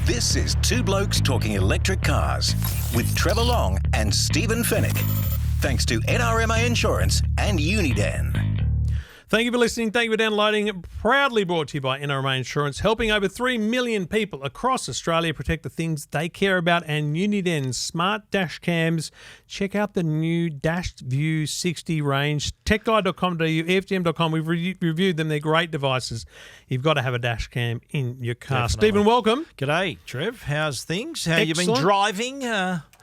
This is Two Blokes Talking Electric Cars with Trevor Long and Stephen Fennick. Thanks to NRMA Insurance and Uniden. Thank you for listening. Thank you for downloading. Proudly brought to you by NRMA Insurance, helping over 3 million people across Australia protect the things they care about. And Uniden's smart dash cams. Check out the new Dash View 60 range. Techguide.com.au, EFTM.com. We've reviewed them. They're great devices. You've got to have a dash cam in your car. Definitely. Stephen, welcome. G'day, Trev. How's things? How you been Excellent. driving?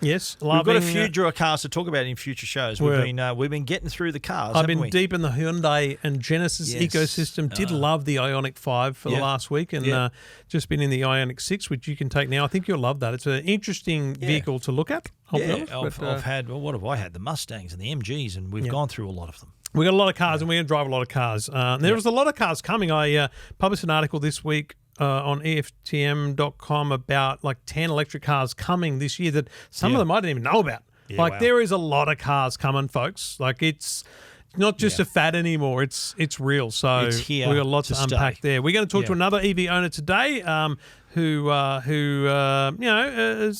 Yes, We've got a few cars to talk about in future shows. We've been getting through the cars. I've been haven't we? deep in the Hyundai and Genesis Yes. ecosystem. Did love the Ioniq 5 for the last week, and just been in the Ioniq 6, which you can take now. I think you'll love that. It's an interesting vehicle to look at. I've had, what have I had? The Mustangs and the MGs, and we've gone through a lot of them. We've got a lot of cars, and we're going to drive a lot of cars. There was a lot of cars coming. I published an article this week on EFTM.com about like 10 electric cars coming this year that some of them I didn't even know about. There is a lot of cars coming, folks. Like it's not just a fad anymore. It's real. So It's here we've got lots to unpack stay. there. We're going to talk to another EV owner today who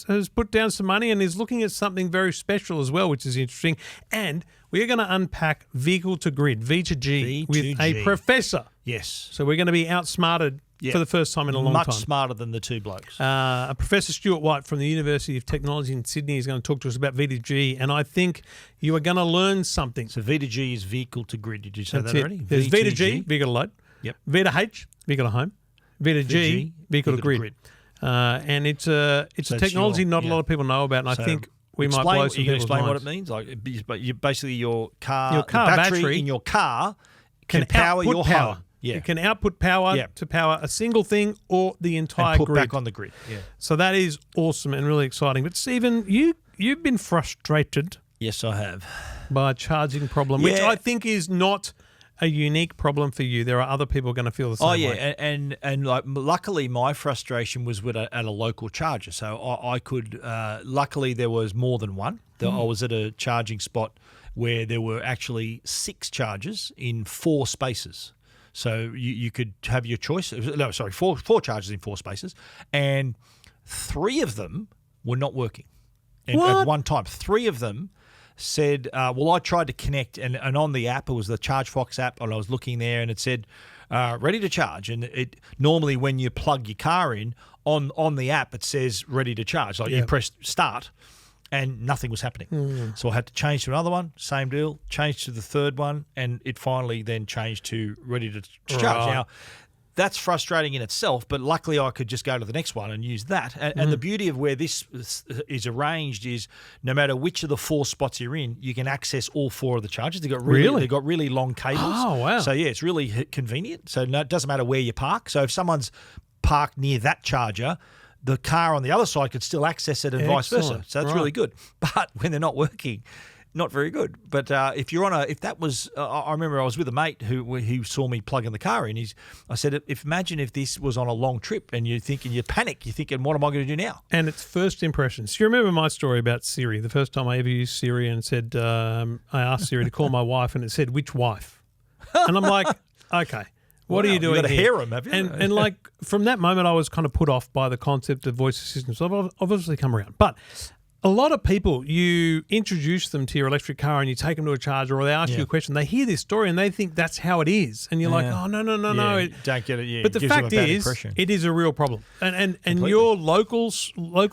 has put down some money and is looking at something very special as well, which is interesting. And we're going to unpack Vehicle-to-Grid, V2G, with a professor. Yes. So we're going to be outsmarted for the first time in a long time. Much smarter than the Two Blokes. Professor Stuart White from the University of Technology in Sydney is going to talk to us about V2G, and I think you are going to learn something. So V2G is Vehicle-to-Grid. Did you say That's that it. already? There's V2G, Vehicle-to-Load. Yep. V2H, Vehicle-to-Home. V2G, Vehicle-to-Grid. And it's a technology not a lot of people know about, and I think we might blow some people's explain minds. what it means? Like, basically your car battery in your car can power your home. Yeah. It can output power to power a single thing or the entire and put grid. back on the grid. Yeah. So that is awesome and really exciting. But Stephen, you've been frustrated. Yes, I have. By a charging problem, which I think is not a unique problem for you. There are other people going to feel the same way. Oh, yeah. And like, luckily my frustration was at a local charger. So I could, luckily there was more than one. I was at a charging spot where there were actually 6 chargers in 4 spaces. So you could have your choice. No, sorry, four chargers in 4 spaces. And 3 of them were not working at one time. 3 of them said, I tried to connect, and on the app, it was the ChargeFox app, and I was looking there, and it said, ready to charge. And it normally when you plug your car in, on the app, it says ready to charge. Like you press start, and nothing was happening. So I had to change to another one, same deal, change to the third one, and it finally then changed to ready to charge. Right. Now, that's frustrating in itself, but luckily I could just go to the next one and use that. And the beauty of where this is arranged is no matter which of the 4 spots you're in, you can access all 4 of the chargers. They've got really long cables. Oh, wow. So, yeah, it's really convenient. So it doesn't matter where you park. So if someone's parked near that charger, the car on the other side could still access it and vice versa. So that's really good. But when they're not working, not very good. But if you're on if that was, I remember I was with a mate who saw me plugging the car in. I said, imagine if this was on a long trip and you panic, you're thinking, what am I going to do now? And it's first impressions. You remember my story about Siri? The first time I ever used Siri and said, I asked Siri to call my wife, and it said, which wife? And I'm like, okay. What are you doing You've got to here? hear them, have you? And like from that moment, I was kind of put off by the concept of voice assistants. So I've obviously come around. But a lot of people, you introduce them to your electric car and you take them to a charger, or they ask you a question. They hear this story and they think that's how it is. And you're like, oh, no. Don't get it. Yeah, but the fact is, it is a real problem. And your local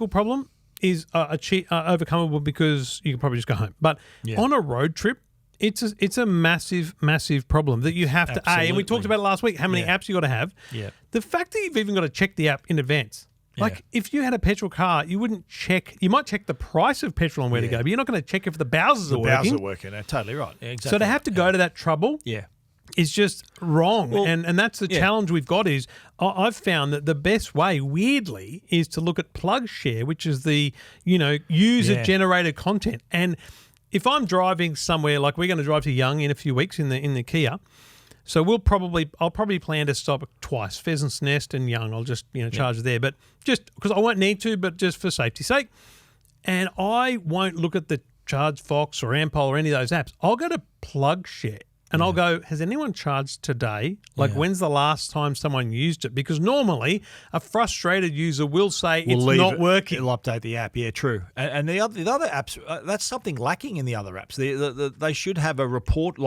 problem is overcomable because you can probably just go home. But on a road trip, it's a massive, massive problem that you have to, and we talked about it last week, how many apps you got to have. Yeah. The fact that you've even got to check the app in advance. Like if you had a petrol car, you wouldn't check, you might check the price of petrol and where to go, but you're not going to check if the bowsers are working. The bowsers are working, totally right. Yeah, exactly. So to have to go to that trouble is just wrong. Well, and that's the challenge we've got is I've found that the best way, weirdly, is to look at plug share, which is the, user-generated content. And if I'm driving somewhere, like we're going to drive to Young in a few weeks in the Kia, so I'll probably plan to stop twice, Pheasant's Nest and Young. I'll just charge there, but just because I won't need to, but just for safety's sake. And I won't look at the ChargeFox or Ampol or any of those apps. I'll go to plug share, And I'll go, has anyone charged today? Like, when's the last time someone used it? Because normally a frustrated user will say it's not working. It'll update the app. Yeah, true. And the other apps, that's something lacking in the other apps. They should have a report.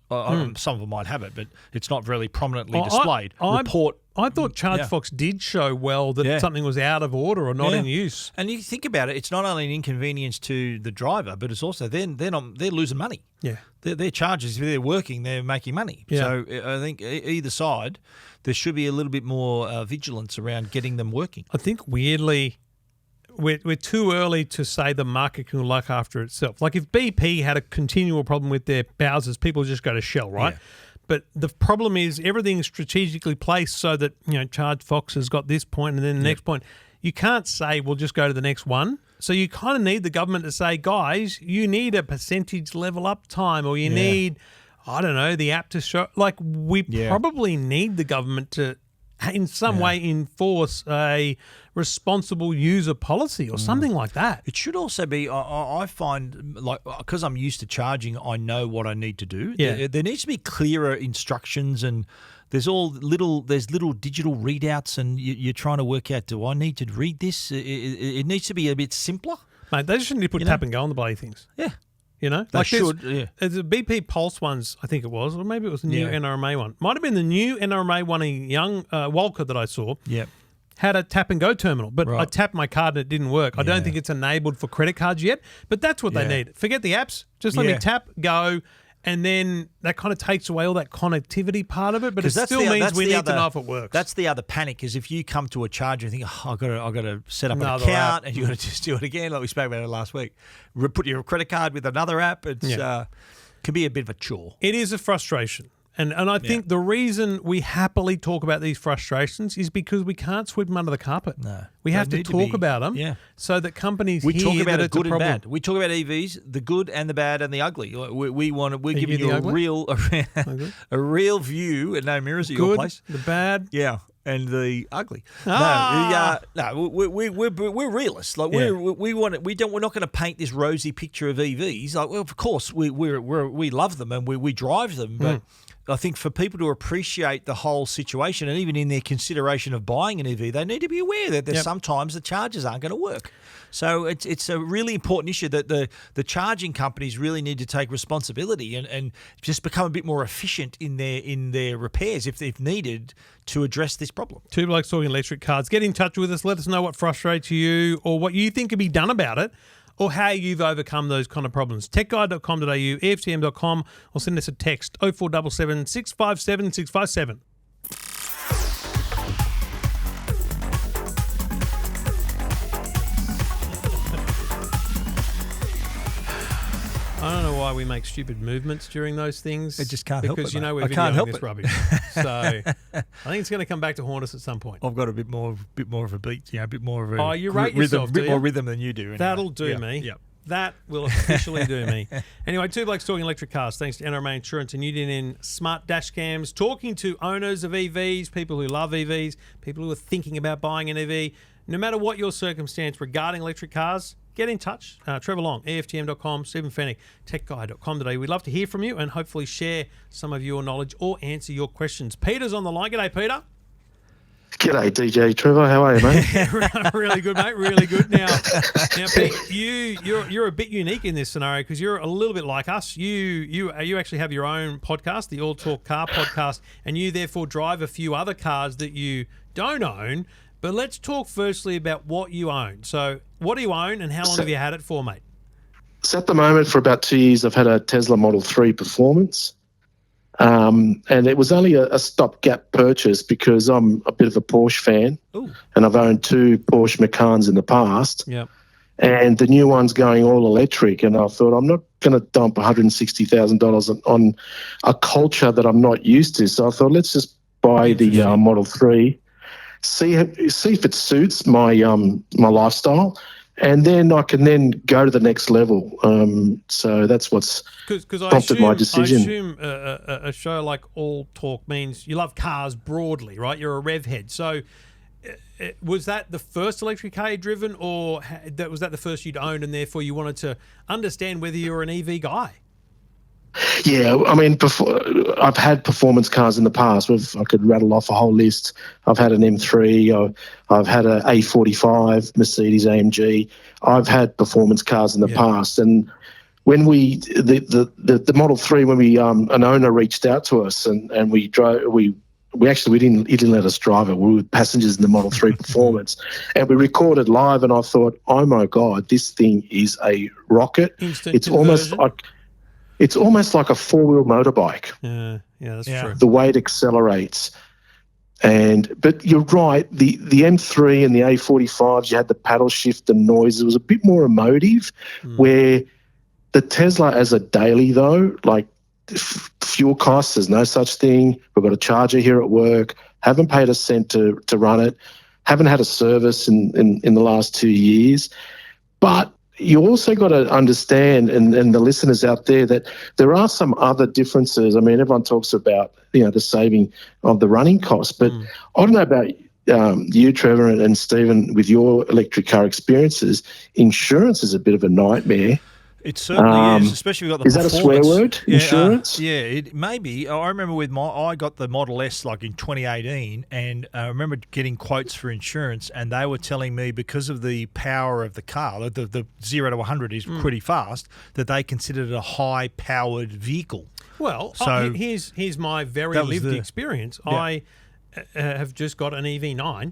Some of them might have it, but it's not really prominently displayed. I thought ChargeFox did show well that something was out of order or not in use. And you think about it, it's not only an inconvenience to the driver, but it's also they're losing money. Yeah, their charges, if they're working, they're making money. Yeah. So I think either side, there should be a little bit more vigilance around getting them working. I think weirdly, we're too early to say the market can look after itself. Like if BP had a continual problem with their Bowsers, people just go to Shell, right? Yeah. But the problem is everything's strategically placed so that, ChargeFox has got this point and then the next point. You can't say we'll just go to the next one. So you kind of need the government to say, guys, you need a percentage level up time, or you need, I don't know, the app to show. Like we probably need the government to in some way enforce a responsible user policy or something like that. It should also be, I find, like, because I'm used to charging, I know what I need to do. Yeah. There needs to be clearer instructions, and there's little digital readouts, and you're trying to work out, do I need to read this? It needs to be a bit simpler. Mate, they just need to put tap and go on the bloody things. Yeah. They should. There's a BP Pulse ones, I think it was, or maybe it was the new NRMA one. Might have been the new NRMA one, a young Walker that I saw. Yeah. Had a tap and go terminal, but I tapped my card and it didn't work. I don't think it's enabled for credit cards yet, but that's what they need. Forget the apps. Just let me tap, go, and then that kind of takes away all that connectivity part of it, but it still means we need to know if it works. That's the other panic, is if you come to a charger and think, I've got to set up an account, and you've got to just do it again, like we spoke about it last week. Put your credit card with another app. It's can be a bit of a chore. It is a frustration. And I think the reason we happily talk about these frustrations is because we can't sweep them under the carpet. No. We have to talk about them so that companies we hear talk about that it it's good a and problem. bad. We talk about EVs, the good and the bad and the ugly. We're giving you a real view, and no mirrors at your place. The bad. Yeah. And the ugly. We're realists. Like we're not going to paint this rosy picture of EVs. Like, well, of course we love them and we drive them, but I think for people to appreciate the whole situation, and even in their consideration of buying an EV, they need to be aware that there's sometimes the chargers aren't going to work. So it's a really important issue that the charging companies really need to take responsibility and just become a bit more efficient in their repairs if needed to address this problem. Two Blokes Talking Electric Cars. Get in touch with us. Let us know what frustrates you or what you think could be done about it, or how you've overcome those kind of problems. techguide.com.au, EFTM.com, or send us a text 0477 657 657. I don't know why we make stupid movements during those things. I just can't help it, because we're videoing this rubbish. So I think it's going to come back to haunt us at some point. I've got a bit more of a beat, a bit more of a you rate rhythm, yourself, do you? more rhythm than you do. Anyway. That'll do me. Yeah. That will officially do me. Anyway, Two Blokes Talking Electric Cars, thanks to NRMA Insurance and UDN Smart Dash Cams, talking to owners of EVs, people who love EVs, people who are thinking about buying an EV. No matter what your circumstance regarding electric cars, get in touch. Trevor Long, EFTM.com, Stephen Fennick, techguide.com.au. We'd love to hear from you and hopefully share some of your knowledge or answer your questions. Peter's on the line. G'day, Peter. G'day, DJ Trevor. How are you, mate? Really good, mate. Really good. Now, Pete, you're a bit unique in this scenario because you're a little bit like us. You actually have your own podcast, the All Talk Car Podcast, and you therefore drive a few other cars that you don't own. But let's talk firstly about what you own. So, what do you own, and how long have you had it for, mate? So at the moment, for about 2 years, I've had a Tesla Model 3 Performance. And it was only a stopgap purchase because I'm a bit of a Porsche fan. Ooh. And I've owned 2 Porsche Macans in the past. Yep. And the new one's going all electric. And I thought, I'm not going to dump $160,000 on a culture that I'm not used to. So I thought, let's just buy the Model 3, see if it suits my my lifestyle. And then I can then go to the next level. So that's what's prompted my decision. I assume a show like All Talk means you love cars broadly, right? You're a rev head. So was that the first electric car you'd driven, or was that the first you'd owned, and therefore you wanted to understand whether you're an EV guy? Yeah, I mean, I've had performance cars in the past. I could rattle off a whole list. I've had an M3. I've had an A45 Mercedes AMG. I've had performance cars in the past. And when the Model 3, when an owner reached out to us and we drove, he didn't let us drive it. We were passengers in the Model 3 Performance, and we recorded live. And I thought, oh my God, this thing is a rocket. Instant conversion. It's almost like a four-wheel motorbike. Yeah, that's true. The way it accelerates. But you're right, the M3 and the A45s, you had the paddle shift and noise. It was a bit more emotive, where the Tesla as a daily, though, like fuel costs, there's no such thing. We've got a charger here at work, haven't paid a cent to run it, haven't had a service in the last 2 years. But you also got to understand, and the listeners out there, that there are some other differences. I mean, everyone talks about, the saving of the running costs, but I don't know about you, Trevor, and Stephen, with your electric car experiences. Insurance is a bit of a nightmare. It certainly is, especially if you've got the Is that a performance. swear word? Insurance? It maybe. I remember I got the Model S like in 2018, and I remember getting quotes for insurance, and they were telling me because of the power of the car, the 0 to 100 is pretty fast, that they considered it a high-powered vehicle. Well, so here's my very lived experience. Yeah. I have just got an EV9,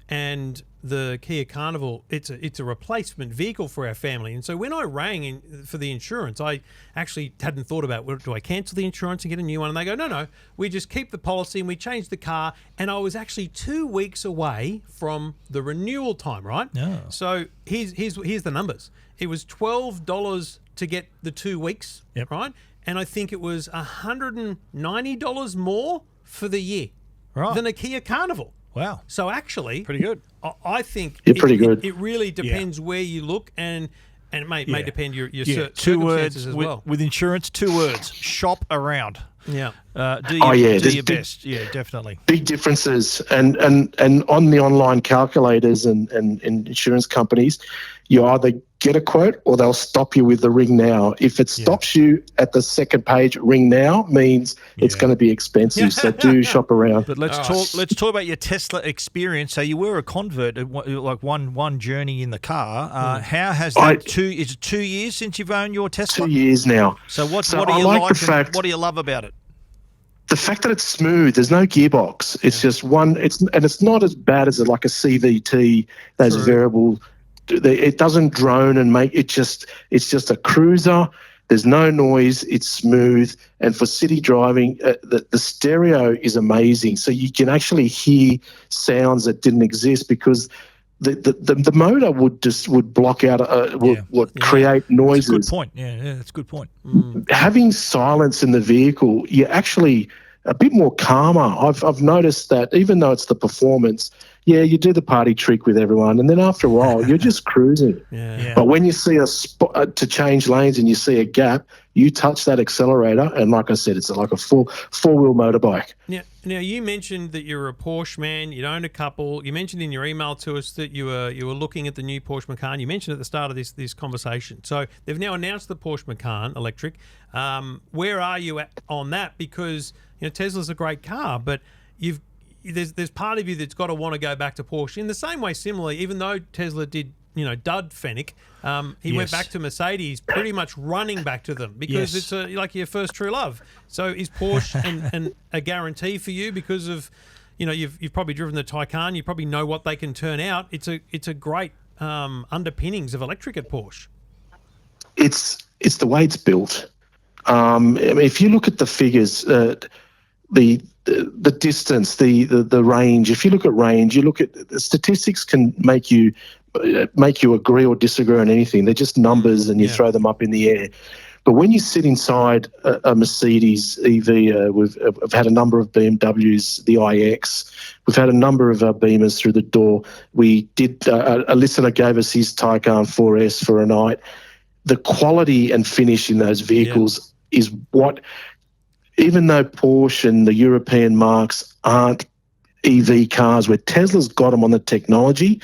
and the Kia Carnival, it's a replacement vehicle for our family. And so when I rang in for the insurance, I actually hadn't thought about, do I cancel the insurance and get a new one? And they go, no, we just keep the policy and we change the car. And I was actually 2 weeks away from the renewal time, right? Oh. So here's the numbers. It was $12 to get the 2 weeks, right? And I think it was $190 more for the year than a Kia Carnival. Wow. So actually, pretty good. I think pretty good. It really depends where you look, and it may depend your two words as well. With insurance, 2 words: shop around. Yeah. Do your best. Yeah, definitely. Big differences, and on the online calculators and insurance companies, you either get a quote or they'll stop you with the ring now. If it stops you at the second page, ring now means it's going to be expensive. So do shop around. But let's talk about your Tesla experience. So you were a convert, like one journey in the car. How has that is it 2 years since you've owned your Tesla? 2 years now. So what do you like? What do you love about it? The fact that it's smooth, there's no gearbox. It's just one. It's not as bad as like a CVT. Those variable. It doesn't drone and make it just. It's just a cruiser. There's no noise. It's smooth, and for city driving, the stereo is amazing. So you can actually hear sounds that didn't exist because the motor would block out would create noises. That's a good point. Yeah, that's a good point. Having silence in the vehicle, you're actually a bit more calmer. I've noticed that even though it's the performance, you do the party trick with everyone, and then after a while, you're just cruising. But when you see a spot to change lanes and you see a gap, you touch that accelerator, and like I said, it's like a four-wheel motorbike. Now you mentioned that you're a Porsche man. You own a couple. You mentioned in your email to us that you were looking at the new Porsche Macan. You mentioned at the start of this conversation. So they've now announced the Porsche Macan electric. Where are you at on that? Because Tesla's a great car, but there's part of you that's got to want to go back to Porsche in the same way. Similarly, even though Tesla did dud Fenwick, he went back to Mercedes, pretty much running back to them because it's like your first true love. So is Porsche and a guarantee for you because of you've probably driven the Taycan, you probably know what they can turn out. It's a great underpinnings of electric at Porsche. It's the way it's built. I mean, if you look at the figures, the distance, the range. If you look at range, you look at the statistics can make you agree or disagree on anything. They're just numbers, and you throw them up in the air. But when you sit inside a Mercedes EV, I've had a number of BMWs, the iX. We've had a number of Beamers through the door. We did. A listener gave us his Taycan 4S for a night. The quality and finish in those vehicles is what. Even though Porsche and the European marques aren't EV cars, where Tesla's got them on the technology,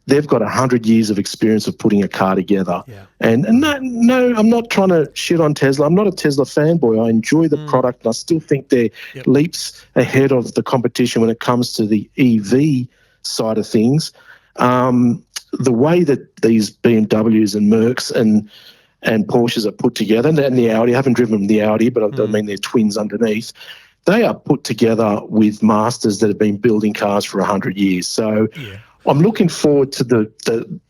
they've got 100 years of experience of putting a car together. Yeah. And no, I'm not trying to shit on Tesla. I'm not a Tesla fanboy. I enjoy the product, and I still think they're leaps ahead of the competition when it comes to the EV side of things. The way that these BMWs and Mercs and Porsches are put together, and the Audi, I haven't driven the Audi, but I mean they're twins underneath. They are put together with masters that have been building cars for 100 years. So I'm looking forward to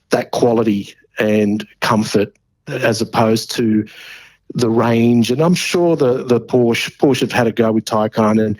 that quality and comfort as opposed to the range. And I'm sure the Porsche have had a go with Taycan, and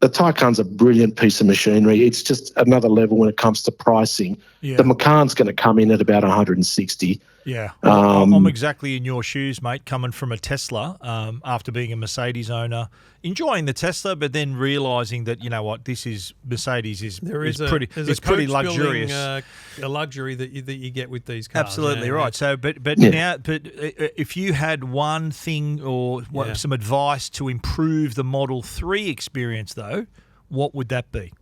the Taycan's a brilliant piece of machinery. It's just another level when it comes to pricing. Yeah. The Macan's going to come in at about 160. Yeah, I'm exactly in your shoes, mate, coming from a Tesla after being a Mercedes owner, enjoying the Tesla, but then realising that, you know what, Mercedes is pretty luxurious. A luxury that you get with these cars. Absolutely right. So, but if you had one thing or some advice to improve the Model 3 experience, though, what would that be?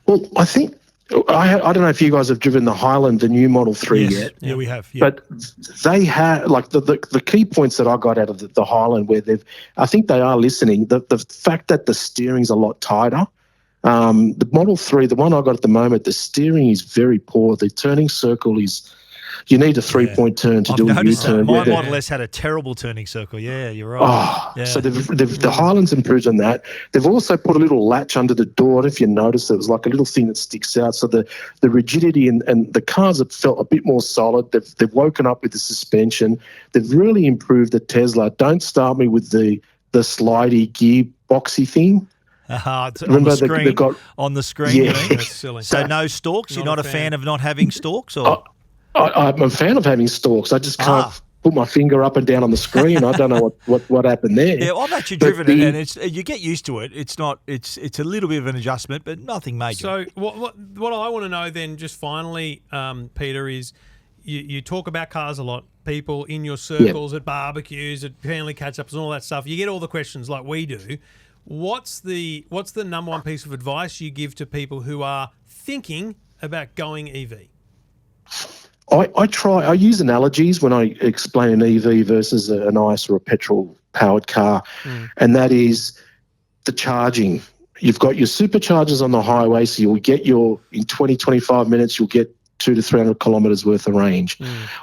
Well, I think I don't know if you guys have driven the Highland, the new Model 3 yet. Yeah, we have. Yeah. But they have, like, the key points that I got out of the Highland, where I think they are listening, the fact that the steering's a lot tighter. The Model 3, the one I got at the moment, the steering is very poor. The turning circle you need a 3-point turn to do a U-turn. My Model S had a terrible turning circle. Yeah, you're right. So the Highland's improved on that. They've also put a little latch under the door. If you notice, it was like a little thing that sticks out. So the rigidity and the cars have felt a bit more solid. They've woken up with the suspension. They've really improved the Tesla. Don't start me with the slidey gear boxy thing. Remember on the screen? Yeah. That's silly. So no stalks? You're not a fan of not having stalks? Or? I'm a fan of having stalks. I just can't put my finger up and down on the screen. I don't know what happened there. Yeah, I've actually driven it, and you get used to it. It's not. It's a little bit of an adjustment, but nothing major. So what I want to know then, just finally, Peter, is you talk about cars a lot. People in your circles at barbecues, at family catch-ups, and all that stuff. You get all the questions like we do. What's the number one piece of advice you give to people who are thinking about going EV? I use analogies when I explain an EV versus an ICE or a petrol-powered car, and that is the charging. You've got your superchargers on the highway, so you'll get in 20, 25 minutes, you'll get 200 to 300 kilometres worth of range.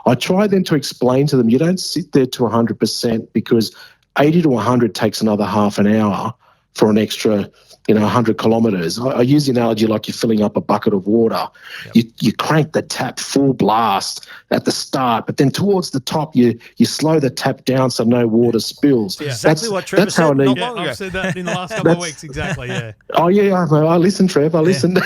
I try then to explain to them, you don't sit there to 100% because 80 to 100 takes another half an hour for an extra 100 kilometres. I use the analogy like you're filling up a bucket of water. Yep. You crank the tap full blast at the start, but then towards the top you slow the tap down so no water spills. Yeah. Exactly what Trevor said not long ago. I've said that in the last couple of weeks, exactly, yeah. Oh, yeah, I listen, Trev, I listen.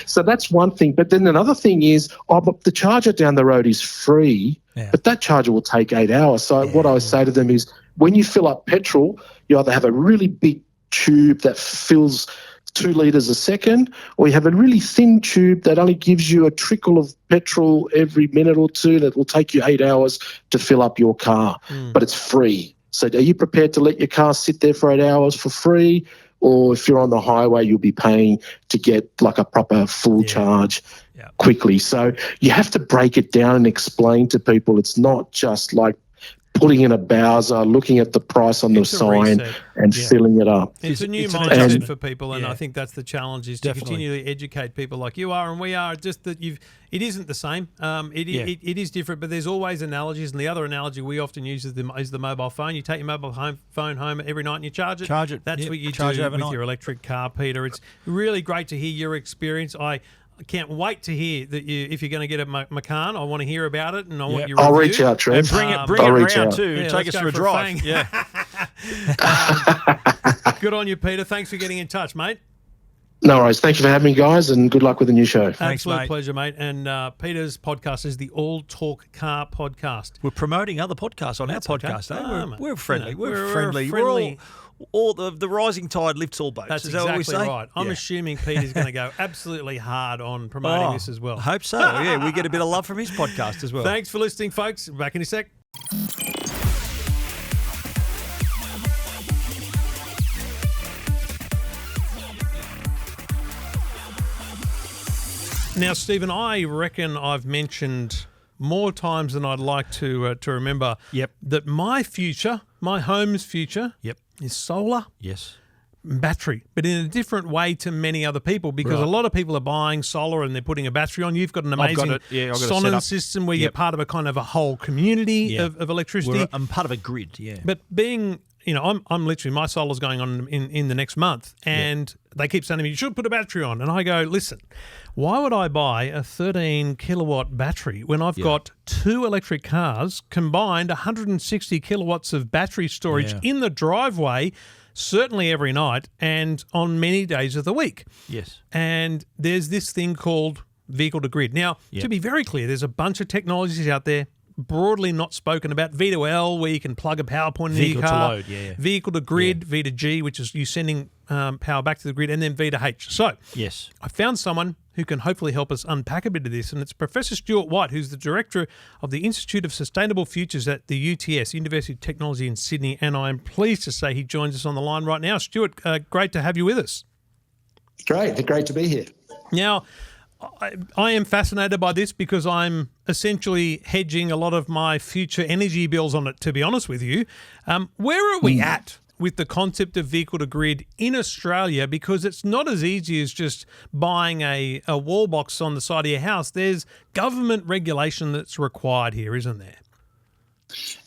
So that's one thing. But then another thing is, but the charger down the road is free, but that charger will take 8 hours. So what I say to them is, when you fill up petrol, you either have a really big tube that fills 2 litres a second, or you have a really thin tube that only gives you a trickle of petrol every minute or two that will take you 8 hours to fill up your car, but it's free. So are you prepared to let your car sit there for 8 hours for free? Or if you're on the highway, you'll be paying to get like a proper full charge quickly. So you have to break it down and explain to people it's not just like putting in a Bowser, looking at the price on the sign and filling it up. It's a new mindset for people, and I think that's the challenge, is to continually educate people like you are and we are, just that it isn't the same. It is different, but there's always analogies, and the other analogy we often use is the mobile phone. You take your mobile phone home every night and you charge it. That's what you do with your electric car, Peter. It's really great to hear your experience. I can't wait to hear that if you're going to get a Macan. I want to hear about it, and I want your review. I'll reach out, Trev. And bring it around too. Yeah, take us for a drive. Good on you, Peter. Thanks for getting in touch, mate. No worries. Thank you for having me, guys, and good luck with the new show. Absolute pleasure, mate. And Peter's podcast is the All Talk Car Podcast. We're promoting other podcasts on our podcast. Okay. We're friendly. We're friendly. We're all the rising tide lifts all boats. That's exactly what we say? Right. I'm assuming Peter's going to go absolutely hard on promoting this as well. I hope so. Yeah, we get a bit of love from his podcast as well. Thanks for listening, folks. Back in a sec. Now, Stephen, I reckon I've mentioned more times than I'd like to remember that my future, my home's future, is solar. Yes. Battery, but in a different way to many other people, because a lot of people are buying solar and they're putting a battery on. You've got an amazing Sonnen system where you're part of a kind of a whole community of electricity. I'm part of a grid, But being, I'm literally, my solar's going on in the next month, and they keep saying to me, you should put a battery on. And I go, listen, why would I buy a 13 kilowatt battery when I've got 2 electric cars combined, 160 kilowatts of battery storage in the driveway, certainly every night and on many days of the week. Yes. And there's this thing called vehicle-to-grid. Now, to be very clear, there's a bunch of technologies out there broadly not spoken about. V2L, where you can plug a power point into your car. Vehicle-to-load, Vehicle-to-grid, V2G, which is you sending power back to the grid, and then V2H. So I found someone who can hopefully help us unpack a bit of this, and it's Professor Stuart White, who's the Director of the Institute of Sustainable Futures at the UTS, University of Technology in Sydney, and I'm pleased to say he joins us on the line right now. Stuart, great to have you with us. Great to be here. Now, I am fascinated by this because I'm essentially hedging a lot of my future energy bills on it, to be honest with you. Where are we at with the concept of vehicle-to-grid in Australia? Because it's not as easy as just buying a wall box on the side of your house. There's government regulation that's required here, isn't there?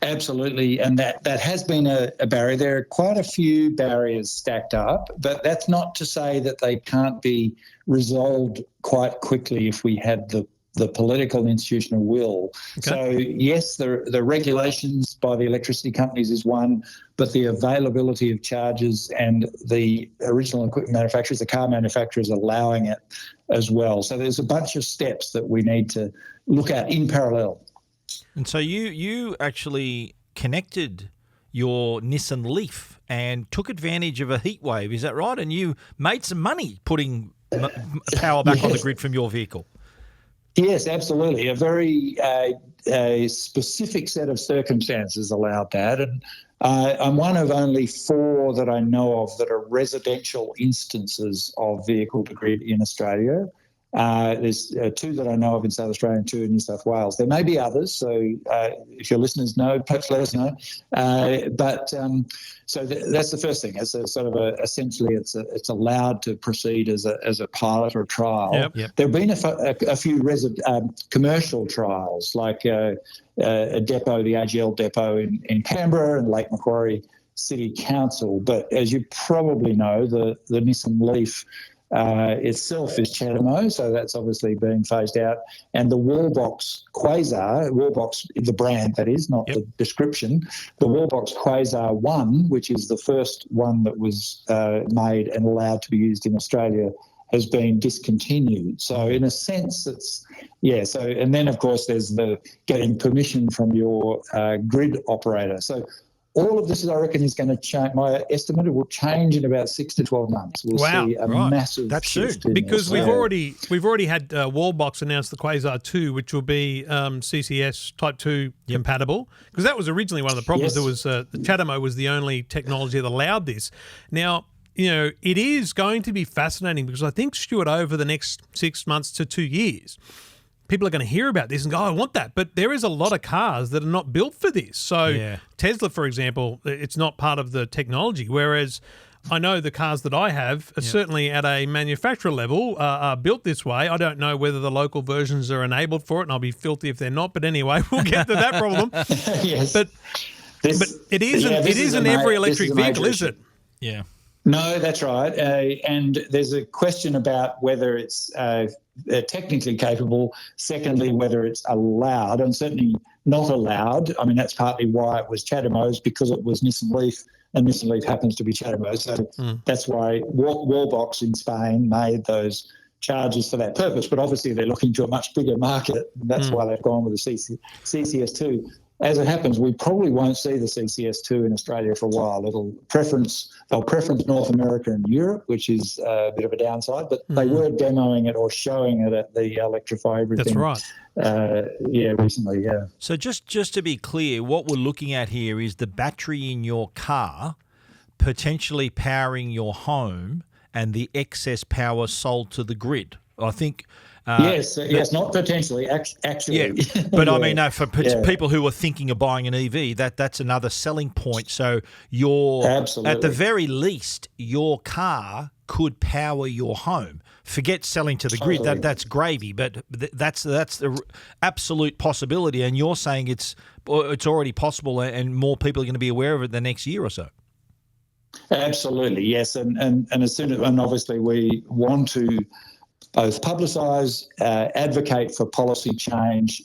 Absolutely, and that has been a barrier. There are quite a few barriers stacked up, but that's not to say that they can't be resolved quite quickly if we had the political and institutional will. Okay. So, yes, the regulations by the electricity companies is one, but the availability of chargers and the original equipment manufacturers, the car manufacturers, allowing it as well. So there's a bunch of steps that we need to look at in parallel. And so you actually connected your Nissan Leaf and took advantage of a heat wave, is that right? And you made some money putting power back on the grid from your vehicle. Yes, absolutely. A very specific set of circumstances allowed that. And I'm one of only 4 that I know of that are residential instances of vehicle-to-grid in Australia. There's 2 that I know of in South Australia and 2 in New South Wales. There may be others, so if your listeners know, perhaps let us know. So that's the first thing. It's a sort of essentially it's allowed to proceed as a pilot or a trial. Yep. There have been a few commercial trials, like a depot, the AGL depot in Canberra and Lake Macquarie City Council. But as you probably know, the Nissan Leaf itself is CHAdeMO, so that's obviously being phased out. And the Wallbox Quasar, Wallbox, the brand that is, not the description, the Wallbox Quasar 1, which is the first one that was made and allowed to be used in Australia, has been discontinued. So in a sense, so, and then of course there's the getting permission from your grid operator. So all of this, I reckon, is going to change. My estimate, it will change in about 6 to 12 months. We'll see a massive shift. Because we've already had Wallbox announce the Quasar 2, which will be CCS Type 2 compatible. Because that was originally one of the problems. There was the CHAdeMO was the only technology that allowed this. Now, it is going to be fascinating because I think, Stuart, over the next 6 months to 2 years, people are going to hear about this and go, I want that. But there is a lot of cars that are not built for this. So Tesla, for example, it's not part of the technology, whereas I know the cars that I have are certainly at a manufacturer level are built this way. I don't know whether the local versions are enabled for it, and I'll be filthy if they're not. But anyway, we'll get to that problem. But it isn't every electric vehicle, is it? Yeah. No, that's right. And there's a question about whether it's technically capable. Secondly, whether it's allowed, and certainly not allowed. I mean, that's partly why it was CHAdeMO's, because it was Nissan Leaf, and Nissan Leaf happens to be CHAdeMO. So that's why Wallbox in Spain made those chargers for that purpose. But obviously they're looking to a much bigger market. And that's why they've gone with the CCS2. As it happens, we probably won't see the CCS2 in Australia for a while. They'll preference North America and Europe, which is a bit of a downside, but they were demoing it or showing it at the Electrify Everything. That's right. Recently. So just to be clear, what we're looking at here is the battery in your car potentially powering your home and the excess power sold to the grid. I think Yes, not potentially, actually. Yeah, but I mean, for people who are thinking of buying an EV, that's another selling point. So at the very least, your car could power your home. Forget selling to the grid; that's gravy. But that's the absolute possibility. And you're saying it's already possible, and more people are going to be aware of it the next year or so. Absolutely, yes, and as soon as, and obviously we want to both publicise, advocate for policy change,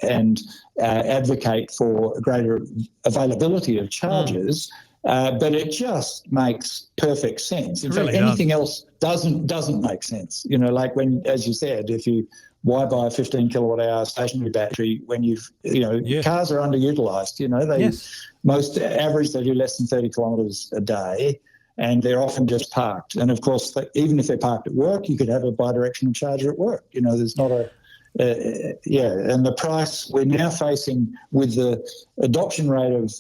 and advocate for greater availability of chargers. But it just makes perfect sense. In fact, anything else doesn't make sense. You know, like when, as you said, why buy a 15 kilowatt hour stationary battery when cars are underutilized? You know, most average they do less than 30 kilometres a day, and they're often just parked. And of course, even if they're parked at work, you could have a bidirectional charger at work. You know, there's not and the price we're now facing with the adoption rate of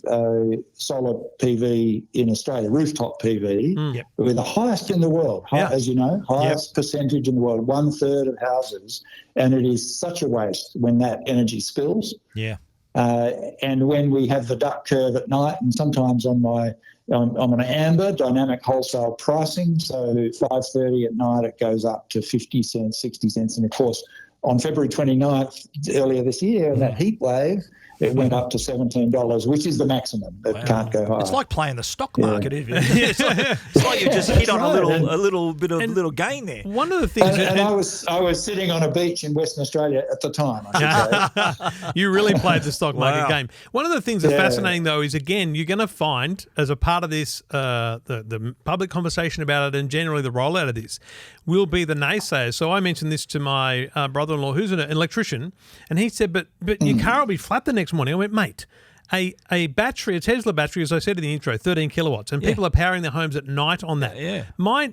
solar PV in Australia, rooftop PV, we're the highest in the world, as you know, highest percentage in the world, 1/3 of houses, and it is such a waste when that energy spills. Yeah. And when we have the duck curve at night, and sometimes I'm on an amber dynamic wholesale pricing, so 5:30 at night it goes up to 50 cents, 60 cents, and of course on February 29th earlier this year, that heat wave, it went up to $17, which is the maximum. It can't go higher. It's like playing the stock market, isn't it? It's like you just hit on a little bit of little gain there. One of the things, and I was sitting on a beach in Western Australia at the time, I should say. You really played the stock market game. One of the things that's fascinating, though, is again you're going to find as a part of this, the public conversation about it, and generally the rollout of this, will be the naysayers. So I mentioned this to my brother-in-law, who's an electrician, and he said, "But your car will be flat the next morning." I went, "Mate, a battery, a Tesla battery, as I said in the intro, 13 kilowatts, and people are powering their homes at night on that." Yeah. My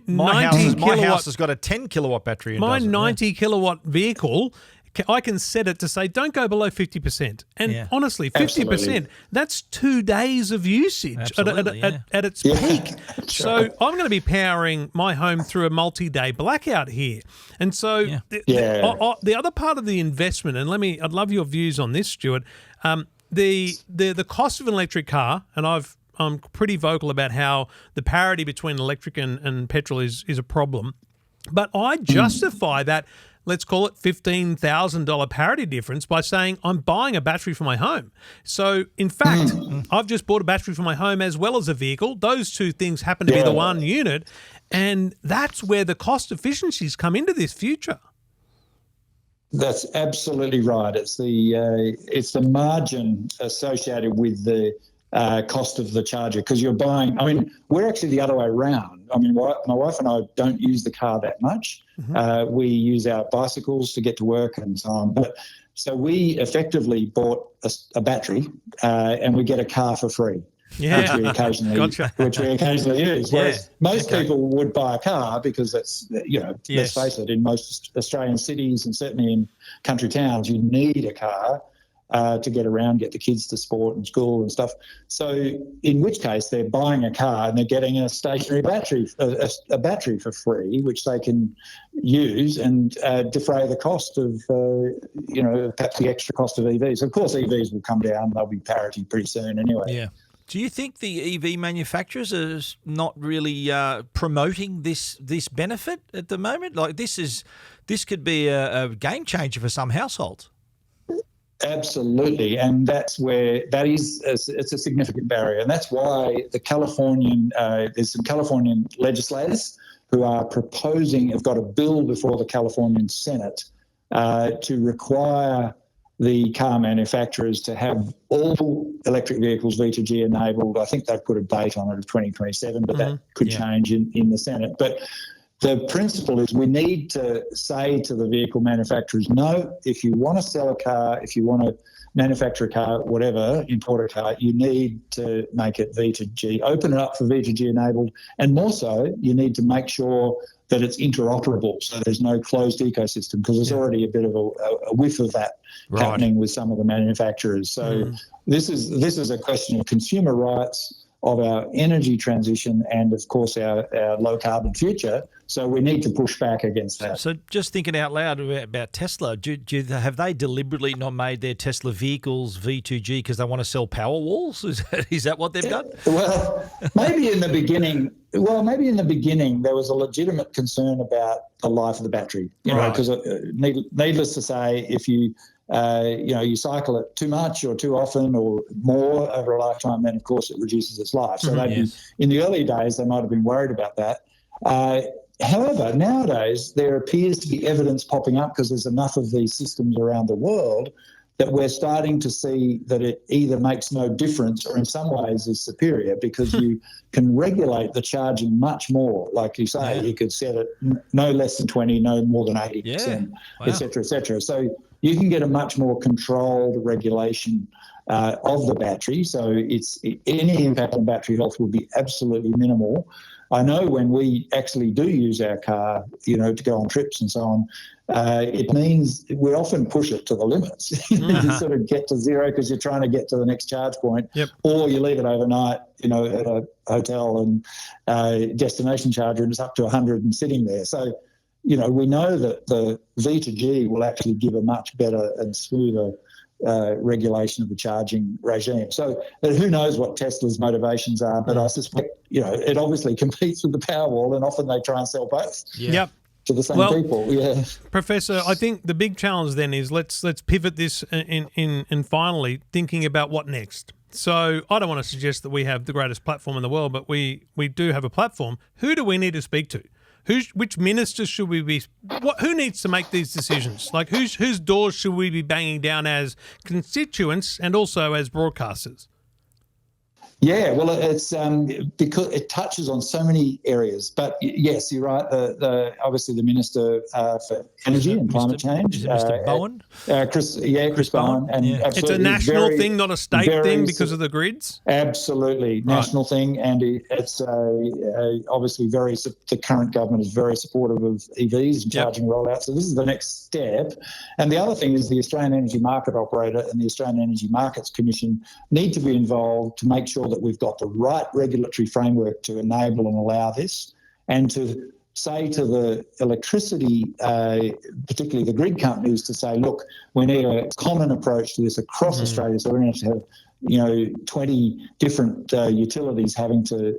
house has got a 10 kilowatt battery. My 90 kilowatt vehicle, I can set it to say don't go below 50%. And honestly, 50%, that's 2 days of usage at its peak. So I'm going to be powering my home through a multi-day blackout here. And so the other part of the investment, and I'd love your views on this, Stuart, the cost of an electric car, and I'm pretty vocal about how the parity between electric and petrol is a problem. But I justify that, let's call it $15,000 parity difference, by saying I'm buying a battery for my home. So, in fact, I've just bought a battery for my home as well as a vehicle. Those two things happen to be the one unit, and that's where the cost efficiencies come into this future. That's absolutely right. It's the margin associated with the cost of the charger, because you're buying. I mean, we're actually the other way around. I mean, my wife and I don't use the car that much. We use our bicycles to get to work and so on. So we effectively bought a battery, and we get a car for free, which we occasionally use. Whereas most people would buy a car because that's, let's face it, in most Australian cities and certainly in country towns, you need a car to get around, get the kids to sport and school and stuff. So in which case they're buying a car and they're getting a stationary battery, a battery for free, which they can use and defray the cost of, perhaps the extra cost of EVs. Of course, EVs will come down. They'll be parity pretty soon anyway. Yeah. Do you think the EV manufacturers are not really promoting this benefit at the moment? Like this could be a game changer for some households. Absolutely, and that's where it's a significant barrier, and that's why there's some Californian legislators who are have got a bill before the Californian Senate to require the car manufacturers to have all electric vehicles V2G enabled. I think they've put a date on it of 2027, but that could change in the Senate. But the principle is we need to say to the vehicle manufacturers, no, if you want to sell a car, if you want to manufacture a car, whatever, import a car, you need to make it V2G, open it up for V2G enabled, and more so, you need to make sure that it's interoperable, so there's no closed ecosystem, because there's already a bit of a whiff of that happening with some of the manufacturers. So this is a question of consumer rights, of our energy transition, and of course our low carbon future. So we need to push back against that. So just thinking out loud about Tesla, have they deliberately not made their Tesla vehicles V2G because they want to sell Powerwalls? Is that what they've done? Well, maybe in the beginning there was a legitimate concern about the life of the battery. Because needless to say, if you you cycle it too much or too often or more over a lifetime, then of course it reduces its life. So in the early days, they might have been worried about that. However, nowadays there appears to be evidence popping up because there's enough of these systems around the world that we're starting to see that it either makes no difference or in some ways is superior because you can regulate the charging much more. Like you say, you could set it no less than 20, no more than 80%, et cetera, et cetera. So you can get a much more controlled regulation of the battery. So any impact on battery health will be absolutely minimal. I know when we actually do use our car, to go on trips and so on, it means we often push it to the limits. You sort of get to zero because you're trying to get to the next charge point, or you leave it overnight, at a hotel and destination charger, and it's up to 100 and sitting there. So, we know that the V2G will actually give a much better and smoother regulation of the charging regime. So who knows what Tesla's motivations are, but I suspect, it obviously competes with the Powerwall, and often they try and sell both. To the same people. Yeah. Professor, I think the big challenge then is let's pivot this in finally thinking about what next. So I don't want to suggest that we have the greatest platform in the world, but we do have a platform. Who do we need to speak to? Which ministers should we be? Who needs to make these decisions? Like whose doors should we be banging down as constituents and also as broadcasters? Yeah, well, it's because it touches on so many areas. But yes, you're right. Obviously the Minister for Energy and Climate Change, Mr. Bowen. Chris Bowen, and it's a national thing, not a state thing, because of the grids. Absolutely, national thing, and it's obviously the current government is very supportive of EVs and charging rollout. So this is the next step. And the other thing is the Australian Energy Market Operator and the Australian Energy Markets Commission need to be involved to make sure that we've got the right regulatory framework to enable and allow this, and to say to the electricity, particularly the grid companies, to say, look, we need a common approach to this across Australia, so we don't have to have 20 different utilities having to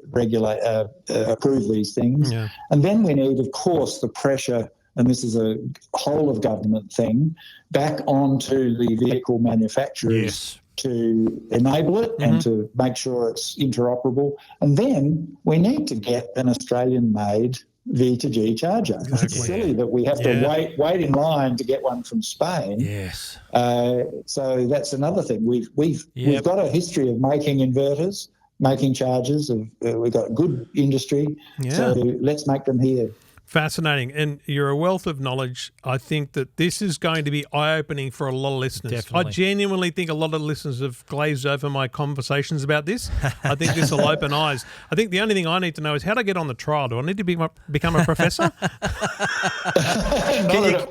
approve these things. And then we need, of course, the pressure, and this is a whole of government thing, back onto the vehicle manufacturers to enable it and to make sure it's interoperable. And then we need to get an Australian-made V2G charger. It's silly that we have to wait in line to get one from Spain. Yes. So that's another thing. We've got a history of making inverters, making chargers. We've got good industry. So let's make them here. Fascinating. And you're a wealth of knowledge. I think that this is going to be eye-opening for a lot of listeners. Definitely. I genuinely think a lot of listeners have glazed over my conversations about this. I think this will open eyes. I think the only thing I need to know is how to get on the trial. Do I need to become a professor?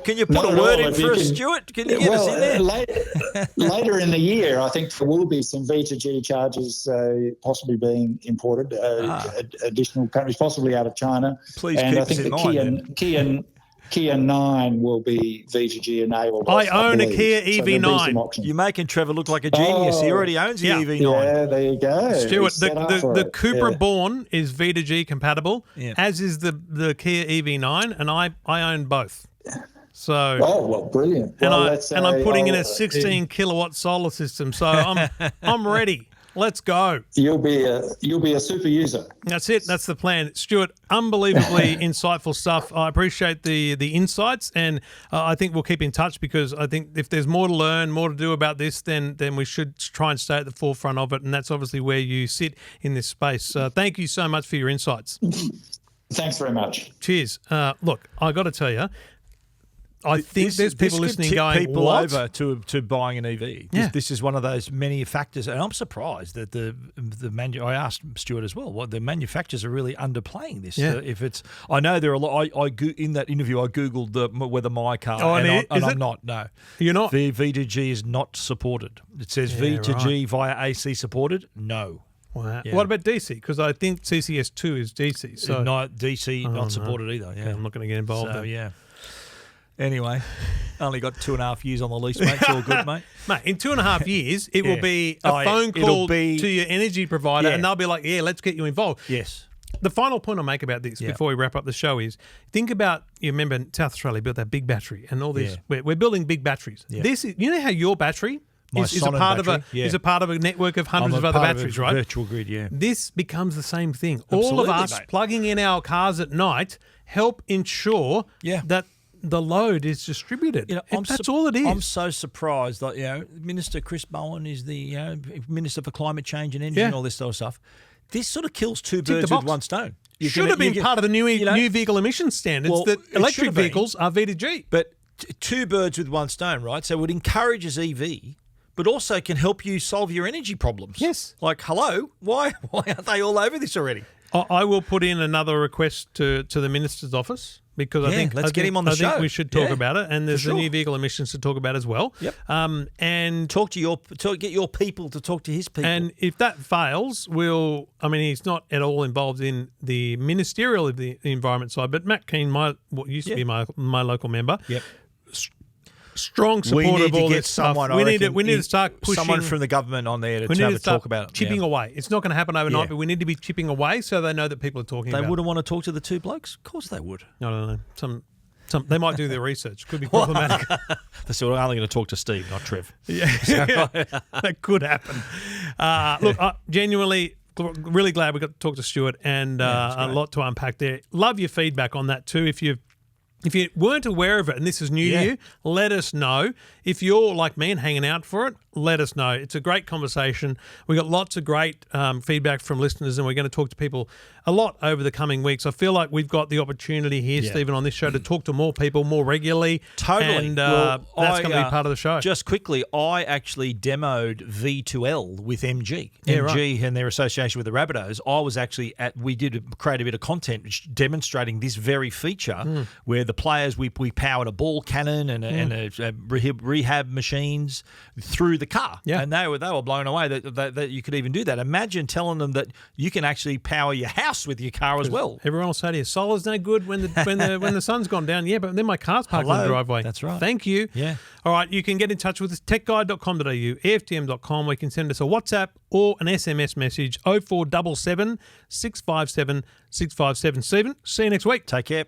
Can you put a word in for us, Stuart? Can you get us in there? Later in the year, I think there will be some V2G chargers possibly being imported, additional countries, possibly out of China. Please keep us in mind. Kia 9 will be V2G enabled. I own a Kia EV9. You're making Trevor look like a genius. He already owns the EV9. Yeah, there you go. Stuart, the Cupra Born is V2G compatible, as is the Kia EV9, and I own both. So, brilliant. And I'm putting in a 16 kilowatt solar system, so I'm ready. Let's go. You'll be a super user. That's it. That's the plan. Stuart, unbelievably insightful stuff. I appreciate the insights, and I think we'll keep in touch, because I think if there's more to learn, more to do about this, then we should try and stay at the forefront of it, and that's obviously where you sit in this space. Thank you so much for your insights. Thanks very much. Cheers. Look, I got to tell you, I think there's people listening going, people what? over to buying an EV. This is one of those many factors, and I'm surprised that I asked Stuart as well. What the manufacturers are really underplaying this. If it's, I know there are a lot. In that interview, I googled whether my car, I'm not. No, you're not. V2G is not supported. It says V2G via AC supported. No. Wow. Yeah. What about DC? Because I think CCS2 is DC. So Not DC, Oh, not no. supported either. Yeah, Okay, I'm not going to get involved. So then. yeah. Anyway, only got 2.5 years on the lease, mate. It's all good, mate. Mate, in 2.5 years, it will Yeah. be Oh, a yeah. phone It'll call be- to your energy provider, Yeah. and they'll be like, "Yeah, let's get you involved." Yes. The final point I'll make about this Yeah. before we wrap up the show is think about, you remember South Australia built that big battery and all this. Yeah. We're building big batteries. Yeah. This is, you know how your battery My is a Sonnen part of battery, yeah. is a part of a network of hundreds I'm of a other part batteries, a right? Virtual grid, yeah. This becomes the same thing. All of Absolutely, us mate. plugging in our cars at night help ensure Yeah. that the load is distributed. You know, That's all it is. I'm so surprised that Minister Chris Bowen is the Minister for Climate Change and Energy Yeah. and all this sort of stuff. This sort of kills two the birds box. with one stone. Should have been part of the new vehicle emissions standards Well, that it should electric have been. vehicles are V2G. But two birds with one stone, right? So it encourages EV, but also can help you solve your energy problems. Yes. Like, hello, why aren't they all over this already? I will put in another request to the minister's office because I Yeah, think let's get him on the I think show. we should talk Yeah, about it, and there's for the sure. new vehicle emissions to talk about as well. Yep. And Get your people to talk to his people. and if that fails, he's not at all involved in the ministerial of the environment side, but Matt Keane, what used to be my local member. Yep. Strong supporter of all this stuff. We need to start pushing someone from the government on there to We need have to a start talk about it. chipping Yeah. away. It's not going to happen overnight, Yeah. but we need to be chipping away so they know that people are talking They about it. wouldn't want to talk to the two blokes? Of course they would. I don't know. Some they might do their research. Could be problematic. They said, well, I'm only going to talk to Steve, not Trev. Yeah, that could happen. Look, genuinely, really glad we got to talk to Stuart, and a lot to unpack there. Love your feedback on that too. If you weren't aware of it and this is new to you, let us know. If you're like me and hanging out for it, let us know. It's a great conversation. We got lots of great feedback from listeners, and we're going to talk to people a lot over the coming weeks. I feel like we've got the opportunity here, Stephen, on this show to talk to more people more regularly. Totally. And Well, that's going to be part of the show. Just quickly, I actually demoed V2L with MG. Yeah, MG and their association with the Rabbitohs. I was actually create a bit of content demonstrating this very feature where the players, we powered a ball cannon and a rehab machines through the car. Yeah. And they were blown away that you could even do that. Imagine telling them that you can actually power your house with your car as well. Everyone will say to you, solar's no good when the sun's gone down. Yeah, but then my car's parked in the driveway. That's right. Thank you. Yeah. All right, you can get in touch with us, techguide.com.au, EFTM.com. We can send us a WhatsApp or an SMS message, 0477 657 657. Stephen, see you next week. Take care.